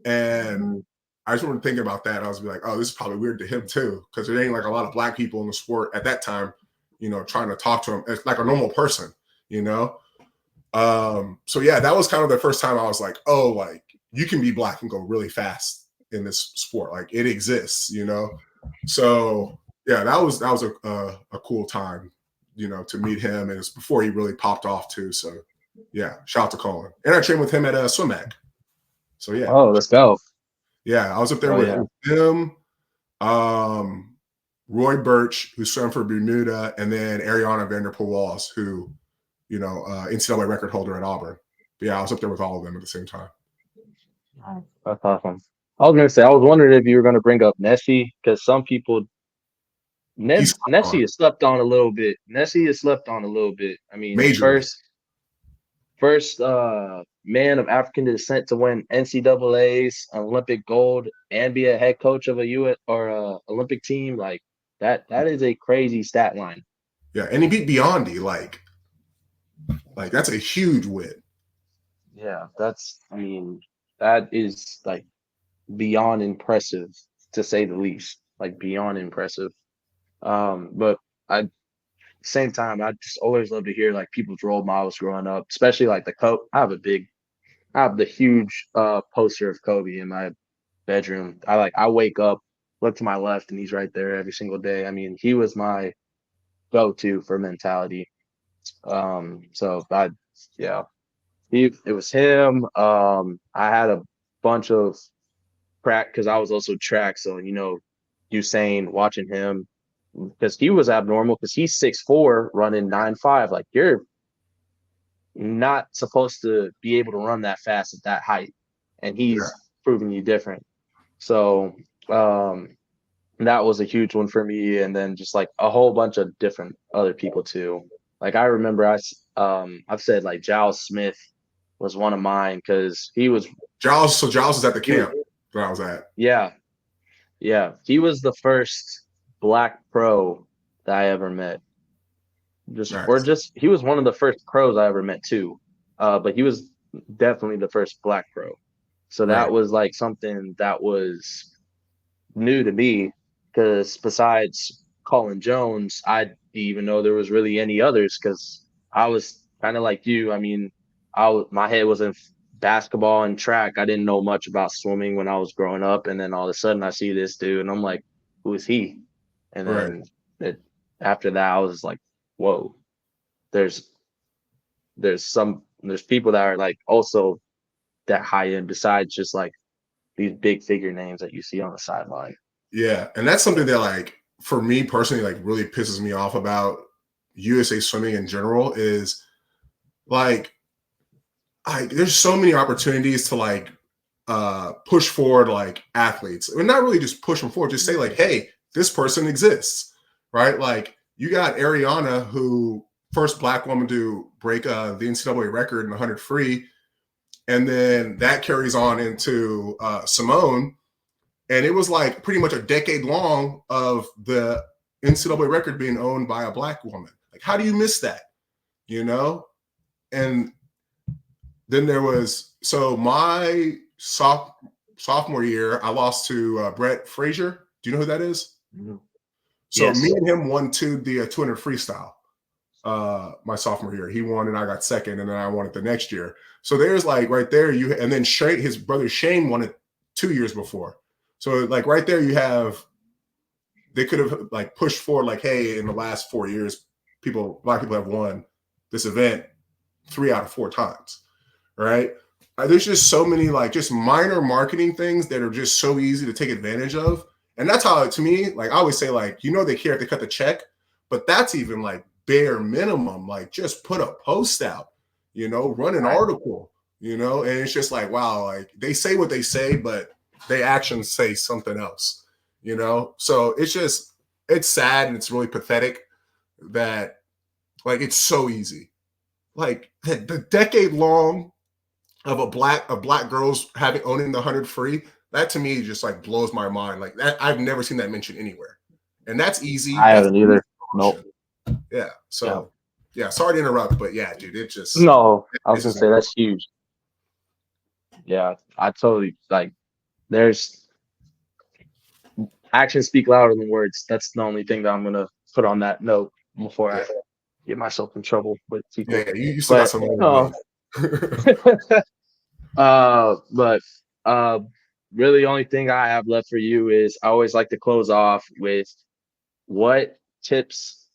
And I just remember thinking about that. I was like, oh, this is probably weird to him too, because there ain't like a lot of black people in the sport at that time, trying to talk to him as like a normal person, So yeah, that was kind of the first time I was like, oh, like you can be black and go really fast in this sport. Like it exists, So yeah, that was a cool time, to meet him, and it's before he really popped off too. So yeah, shout out to Colin, and I trained with him at SwimAc. So yeah, Oh, let's go. yeah, I was up there with him, Roy Birch, who swam for Bermuda, and then Ariana Vanderpool Walls, who, NCAA record holder at Auburn. But yeah, I was up there with all of them at the same time. That's awesome. I was gonna say, I was wondering if you were gonna bring up Nessie, because some people Nessie is slept on a little bit. Nessie is slept on a little bit. I mean, Majorly. first man of African descent to win NCAA's Olympic gold and be a head coach of a U.S. or Olympic team. Like that is a crazy stat line. Yeah, and he beat Biondi. Like that's a huge win. Yeah, that is like beyond impressive, to say the least. Like beyond impressive. But same time, I just always love to hear like people's role models growing up, especially like the Kobe. I have the huge poster of Kobe in my bedroom. I wake up, look to my left, and he's right there every single day. I mean, he was my go-to for mentality. So it was him. I had a bunch of track because I was also track. So Usain, watching him because he was abnormal because he's 6'4", running 9.5. Like you're not supposed to be able to run that fast at that height, and he's proving you different. So that was a huge one for me, and then just like a whole bunch of different other people too. Like I remember I've said like Giles Smith was one of mine because he was Giles. So Giles was at the camp that I was at. Yeah, he was the first black pro that I ever met. He was one of the first pros I ever met too. But he was definitely the first black pro. So that was like something that was new to me because besides Colin Jones, I didn't even know there was really any others because I was kind of like you. I mean, my head was in basketball and track. I didn't know much about swimming when I was growing up, and then all of a sudden I see this dude, and I'm like, "Who is he?" And then after that, I was like, "Whoa, there's people that are like also that high end besides just like these big figure names that you see on the sideline." Yeah, and that's something that like for me personally like really pisses me off about USA swimming in general is like there's so many opportunities to like push forward like athletes. I mean, not really just push them forward, just say like, hey, this person exists, right? Like you got Ariana, who first black woman to break the NCAA record in 100 free, and then that carries on into Simone, and it was like pretty much a decade long of the NCAA record being owned by a black woman. Like, how do you miss that? And then there was my sophomore year, I lost to Brett Frazier. Do you know who that is? Mm-hmm. So yes. Me and him won the 200 freestyle my sophomore year. He won and I got second, and then I won it the next year. So there's like right there, and then his brother Shane won it 2 years before. So like right there, they could have like pushed forward like, hey, in the last 4 years, black people have won this event 3 out of 4 times, right? There's just so many like just minor marketing things that are just so easy to take advantage of. And that's how, to me, like I always say, like, they care if they cut the check, but that's even like bare minimum. Like just put a post out, run an article, and it's just like, wow, like they say what they say, but they actions say something else, So it's sad and it's really pathetic that like it's so easy. Like the decade long of black girls owning the 100 free, that to me just like blows my mind. Like that, I've never seen that mentioned anywhere, and that's easy. I haven't either. Nope. Yeah. So yeah. Sorry to interrupt, but yeah, dude, it just no. I was gonna say that's huge. Yeah, I totally like. There's actions speak louder than words. That's the only thing that I'm gonna put on that note before I get myself in trouble with people. Yeah, you still got some. really the only thing I have left for you is I always like to close off with what tips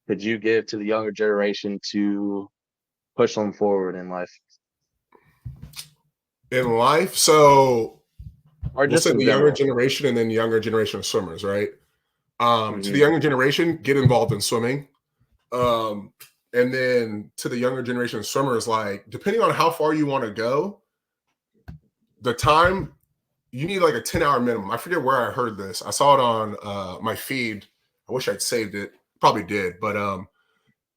could you give to the younger generation to push them forward in life In life, so or we'll just say in the younger general? generation and then younger generation of swimmers, right? To the Hmm. younger generation, get involved in swimming. Um, and then to the younger generation of swimmers, like depending on how far you want to go, the time you need like a 10-hour minimum. I forget where I heard this. I saw it on my feed. I wish I'd saved it. Probably did, but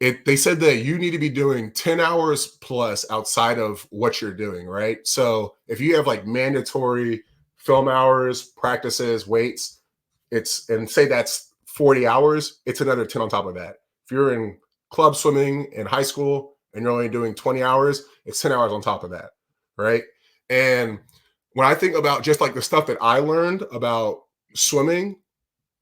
they said that you need to be doing 10 hours plus outside of what you're doing, right? So if you have like mandatory film hours, practices, weights, and say that's 40 hours, it's another 10 on top of that. If you're in club swimming in high school and you're only doing 20 hours, it's 10 hours on top of that, right? And when I think about just like the stuff that I learned about swimming,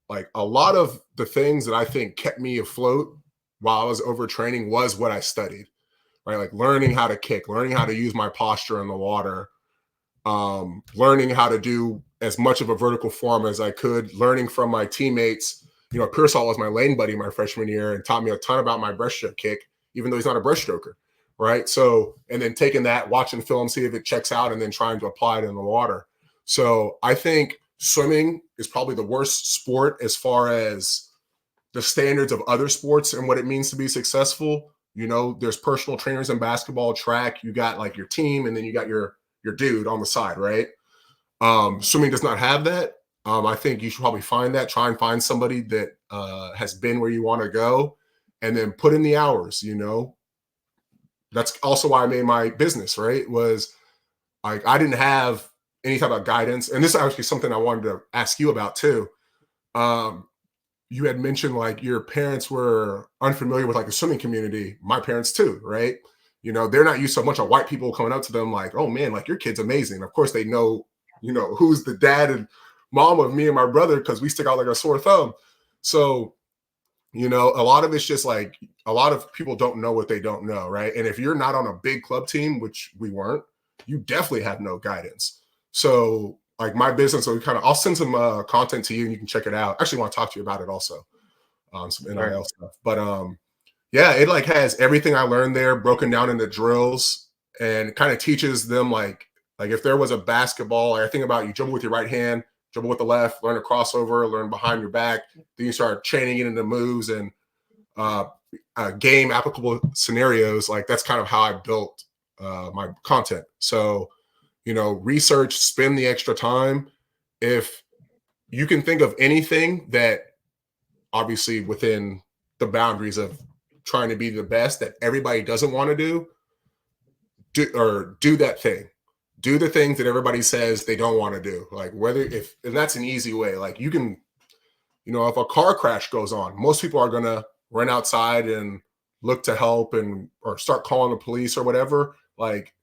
like a lot of the things that I think kept me afloat while I was overtraining was what I studied, right? Like learning how to kick, learning how to use my posture in the water, learning how to do as much of a vertical form as I could, learning from my teammates. You know, Pearsall was my lane buddy my freshman year and taught me a ton about my breaststroke kick, even though he's not a breaststroker, right? So, and then taking that, watching film, see if it checks out, and then trying to apply it in the water. So I think swimming is probably the worst sport as far as the standards of other sports and what it means to be successful. You know, there's personal trainers in basketball, track, you got like your team, and then you got your dude on the side, right? Swimming does not have that. I think you should probably find that. Try and find somebody that has been where you want to go, and then put in the hours. You know, that's also why I made my business. Right? Was like I didn't have any type of guidance, and this is actually something I wanted to ask you about too. Um, you had mentioned like your parents were unfamiliar with like the swimming community. My parents too, right? You know, they're not used to a bunch of white people coming up to them like, "Oh man, like your kid's amazing." Of course, they know, you know, who's the dad and mom of me and my brother because we stick out like a sore thumb. So, you know, a lot of it's just like a lot of people don't know what they don't know, right? And if you're not on a big club team, which we weren't, you definitely have no guidance. So, like my business, so we kind of, I'll send some content to you and you can check it out. I actually want to talk to you about it also, some All right. NIL stuff. But yeah, it like has everything I learned there broken down into drills and kind of teaches them like if there was a basketball, like I think about you dribble with your right hand, dribble with the left, learn a crossover, learn behind your back. Then you start chaining it into moves and uh, game applicable scenarios. Like that's kind of how I built my content. So, you know, research, spend the extra time. If you can think of anything that obviously within the boundaries of trying to be the best that everybody doesn't want to do that thing. Do the things that everybody says they don't want to do. Like whether if and that's an easy way. Like you can, you know, if a car crash goes on, most people are gonna run outside and look to help and or start calling the police or whatever. Like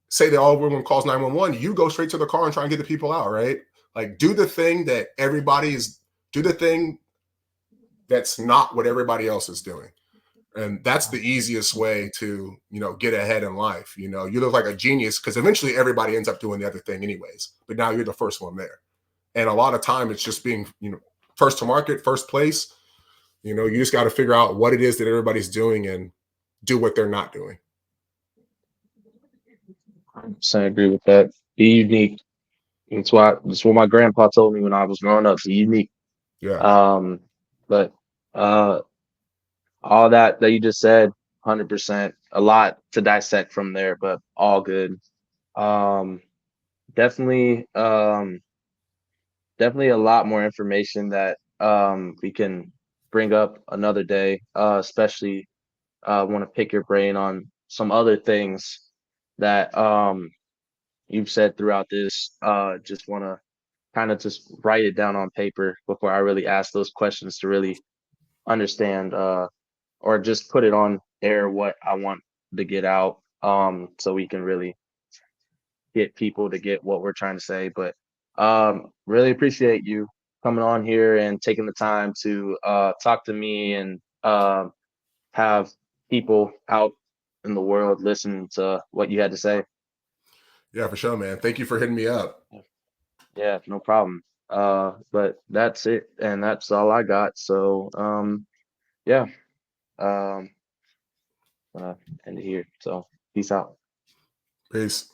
say that all everyone calls 911, you go straight to the car and try and get the people out, right? Like do the thing that everybody's do the thing that's not what everybody else is doing. And that's the easiest way to, you know, get ahead in life. You know, you look like a genius because eventually everybody ends up doing the other thing anyways, but now you're the first one there. And a lot of time it's just being, you know, first to market, first place. You know, you just got to figure out what it is that everybody's doing and do what they're not doing. So I agree with that. Be unique. That's what my grandpa told me when I was growing up. Be unique. Yeah. Um, but uh, all that you just said, 100%. A lot to dissect from there, but all good. Um, definitely, definitely a lot more information that we can bring up another day. Especially want to pick your brain on some other things that you've said throughout this. Just want to kind of just write it down on paper before I really ask those questions to really understand or just put it on air what I want to get out so we can really get people to get what we're trying to say. But really appreciate you coming on here and taking the time to talk to me and have people out in the world listen to what you had to say. Yeah, for sure, man. Thank you for hitting me up. Yeah, no problem. But that's it, and that's all I got. So, yeah, um, end it here. So, peace out. Peace.